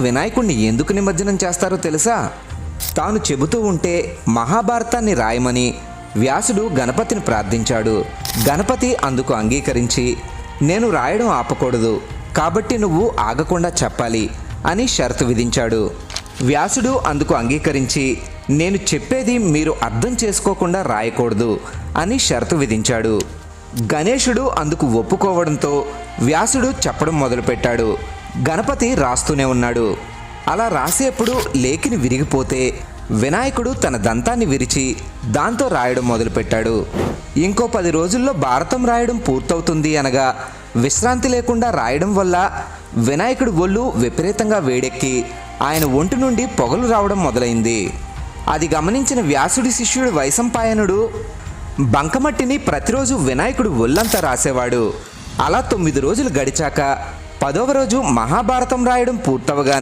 వినాయకుడిని ఎందుకు నిమజ్జనం చేస్తారో తెలుసా? తాను చెబుతూ ఉంటే మహాభారతాన్ని రాయమని వ్యాసుడు గణపతిని ప్రార్థించాడు. గణపతి అందుకు అంగీకరించి, నేను రాయడం ఆపకూడదు కాబట్టి నువ్వు ఆగకుండా చెప్పాలి అని షరతు విధించాడు. వ్యాసుడు అందుకు అంగీకరించి, నేను చెప్పేది మీరు అర్థం చేసుకోకుండా రాయకూడదు అని షరతు విధించాడు. గణేశుడు అందుకు ఒప్పుకోవడంతో వ్యాసుడు చెప్పడం మొదలుపెట్టాడు. గణపతి రాస్తూనే ఉన్నాడు. అలా రాసేప్పుడు లేఖిని విరిగిపోతే వినాయకుడు తన దంతాన్ని విరిచి దాంతో రాయడం మొదలుపెట్టాడు. ఇంకో 10 రోజుల్లో భారతం రాయడం పూర్తవుతుంది అనగా విశ్రాంతి లేకుండా రాయడం వల్ల వినాయకుడి ఒళ్ళు విపరీతంగా వేడెక్కి ఆయన ఒంటి నుండి పొగలు రావడం మొదలైంది. అది గమనించిన వ్యాసుడి శిష్యుడు వైశంపాయనుడు బంకమట్టిని ప్రతిరోజు వినాయకుడు ఒళ్ళంతా రాసేవాడు. అలా 9 రోజులు గడిచాక 10వ రోజు మహాభారతం రాయడం పూర్తవగా